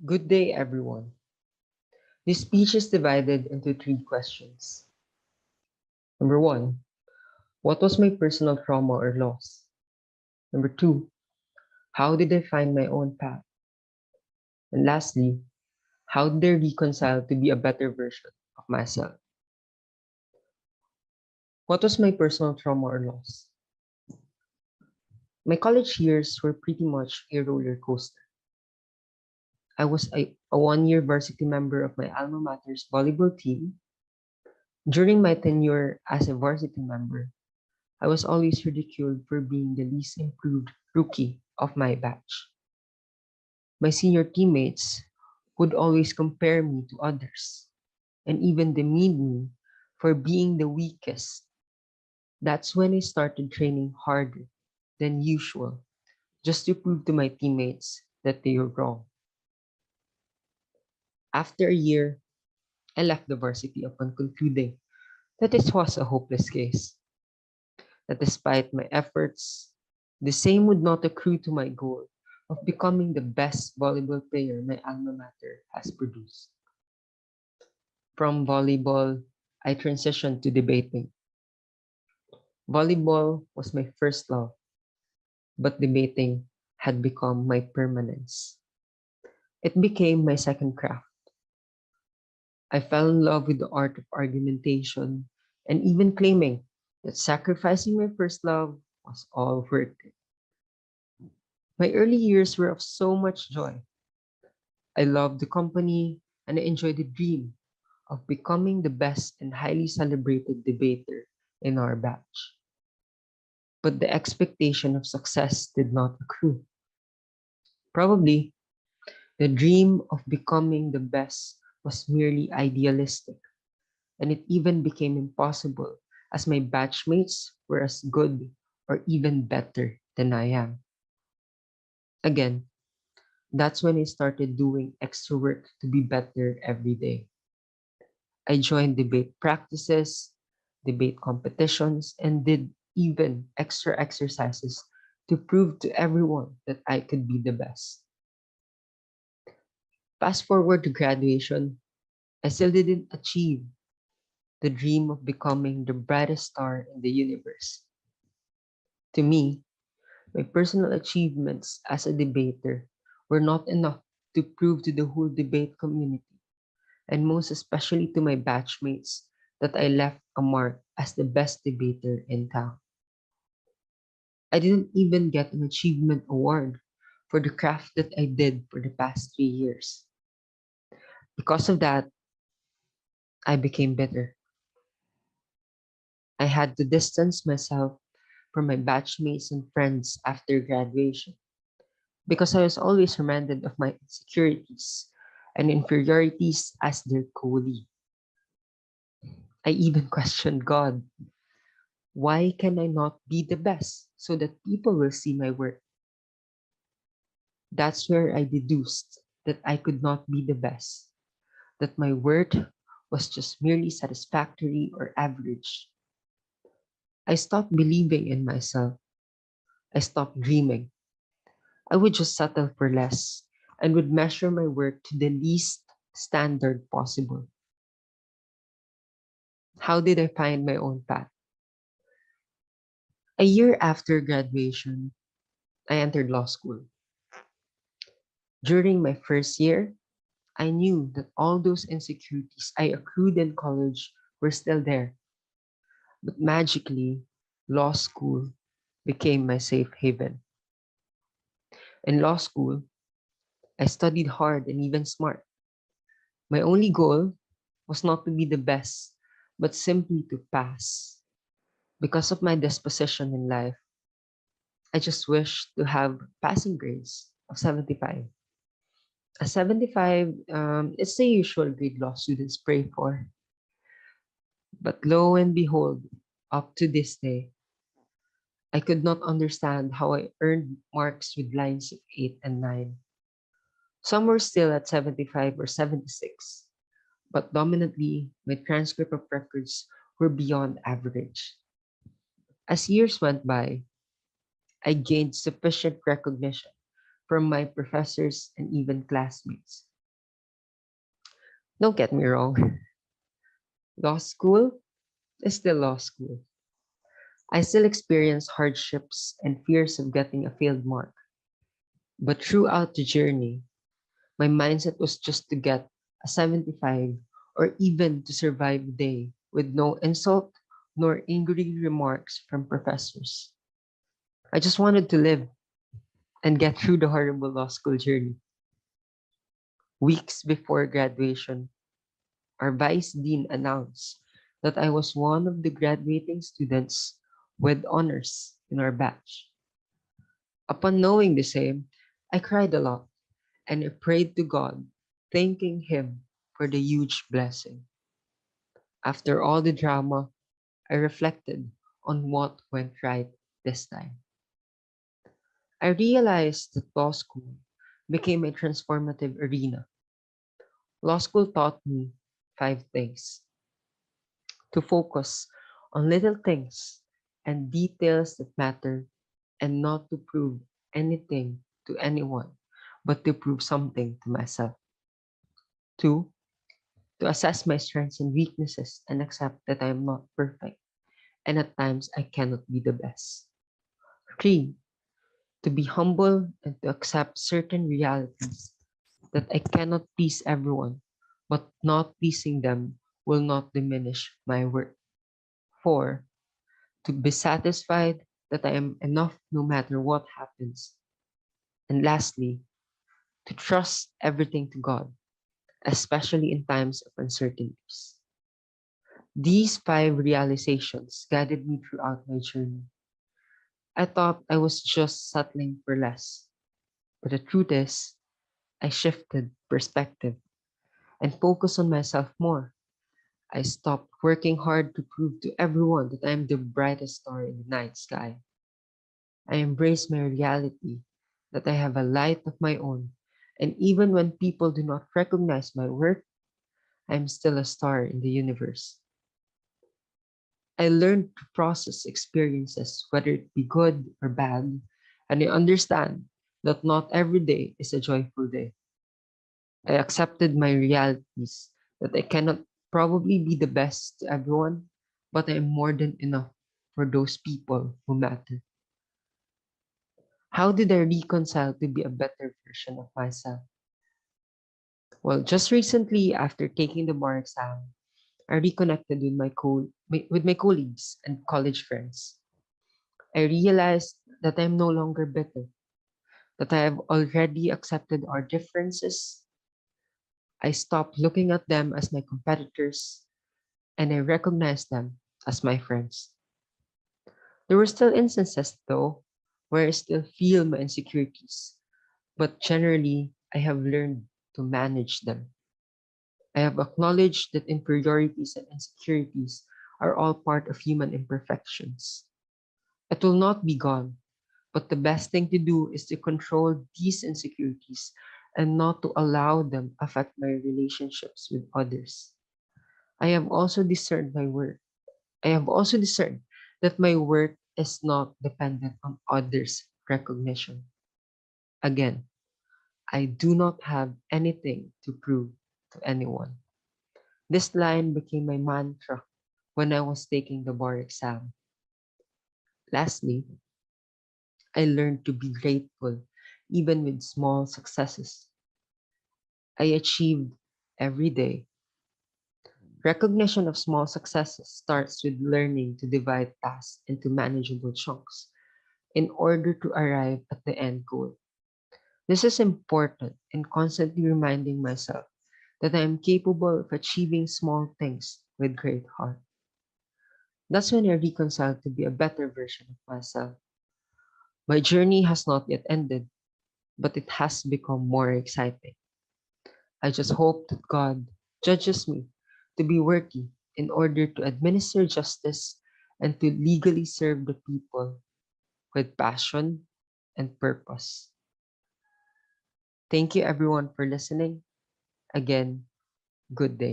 Good day, everyone. This speech is divided into three questions. Number one, what was my personal trauma or loss? Number two, how did I find my own path? And lastly, how did I reconcile to be a better version of myself? What was my personal trauma or loss? My college years were pretty much a roller coaster. I was a 1 year varsity member of my alma mater's volleyball team. During my tenure as a varsity member, I was always ridiculed for being the least improved rookie of my batch. My senior teammates would always compare me to others and even demean me for being the weakest. That's when I started training harder than usual just to prove to my teammates that they were wrong. After a year, I left the varsity upon concluding that this was a hopeless case, that despite my efforts, the same would not accrue to my goal of becoming the best volleyball player my alma mater has produced. From volleyball, I transitioned to debating. Volleyball was my first love, but debating had become my permanence. It became my second craft. I fell in love with the art of argumentation and even claiming that sacrificing my first love was all worth it. My early years were of so much joy. I loved the company and I enjoyed the dream of becoming the best and highly celebrated debater in our batch. But the expectation of success did not accrue. Probably, the dream of becoming the best was merely idealistic, and it even became impossible as my batchmates were as good or even better than I am. Again, that's when I started doing extra work to be better every day. I joined debate practices, debate competitions, and did even extra exercises to prove to everyone that I could be the best. Fast forward to graduation, I still didn't achieve the dream of becoming the brightest star in the universe. To me, my personal achievements as a debater were not enough to prove to the whole debate community, and most especially to my batchmates, that I left a mark as the best debater in town. I didn't even get an achievement award for the craft that I did for the past 3 years. Because of that, I became bitter. I had to distance myself from my batchmates and friends after graduation because I was always reminded of my insecurities and inferiorities as their colleague. I even questioned God. Why can I not be the best so that people will see my work? That's where I deduced that I could not be the best, that my work was just merely satisfactory or average. I stopped believing in myself. I stopped dreaming. I would just settle for less and would measure my work to the least standard possible. How did I find my own path? A year after graduation, I entered law school. During my first year, I knew that all those insecurities I accrued in college were still there. But magically, law school became my safe haven. In law school, I studied hard and even smart. My only goal was not to be the best, but simply to pass. Because of my disposition in life, I just wished to have passing grades of 75. A 75 is the usual grade law students pray for. But lo and behold, up to this day, I could not understand how I earned marks with lines of 8 and 9. Some were still at 75 or 76, but dominantly my transcript of records were beyond average. As years went by, I gained sufficient recognition from my professors and even classmates. Don't get me wrong, law school is still law school. I still experience hardships and fears of getting a failed mark. But throughout the journey, my mindset was just to get a 75 or even to survive the day with no insult nor angry remarks from professors. I just wanted to live and get through the horrible law school journey. Weeks before graduation, our vice dean announced that I was one of the graduating students with honors in our batch. Upon knowing the same, I cried a lot and I prayed to God, thanking Him for the huge blessing. After all the drama, I reflected on what went right this time. I realized that law school became a transformative arena. Law school taught me five things: to focus on little things and details that matter, and not to prove anything to anyone, but to prove something to myself. Two, to assess my strengths and weaknesses and accept that I am not perfect and at times I cannot be the best. Three, to be humble and to accept certain realities that I cannot please everyone, but not pleasing them will not diminish my worth. Four, to be satisfied that I am enough no matter what happens. And lastly, to trust everything to God, especially in times of uncertainties. These five realizations guided me throughout my journey. I thought I was just settling for less, but the truth is, I shifted perspective and focused on myself more. I stopped working hard to prove to everyone that I am the brightest star in the night sky. I embraced my reality that I have a light of my own, and even when people do not recognize my work, I am still a star in the universe. I learned to process experiences, whether it be good or bad, and I understand that not every day is a joyful day. I accepted my realities that I cannot probably be the best to everyone, but I am more than enough for those people who matter. How did I reconcile to be a better version of myself? Well, just recently, after taking the bar exam, I reconnected with with my colleagues and college friends. I realized that I am no longer bitter, that I have already accepted our differences. I stopped looking at them as my competitors and I recognized them as my friends. There were still instances, though, where I still feel my insecurities, but generally, I have learned to manage them. I have acknowledged that inferiorities and insecurities are all part of human imperfections. It will not be gone, but the best thing to do is to control these insecurities and not to allow them affect my relationships with others. I have also discerned my worth. I have also discerned that my worth is not dependent on others' recognition. Again, I do not have anything to prove to anyone. This line became my mantra when I was taking the bar exam. Lastly, I learned to be grateful even with small successes I achieved every day. Recognition of small successes starts with learning to divide tasks into manageable chunks in order to arrive at the end goal. This is important in constantly reminding myself that I am capable of achieving small things with great heart. That's when I reconcile to be a better version of myself. My journey has not yet ended, but it has become more exciting. I just hope that God judges me to be worthy in order to administer justice and to legally serve the people with passion and purpose. Thank you everyone for listening. Again, good day.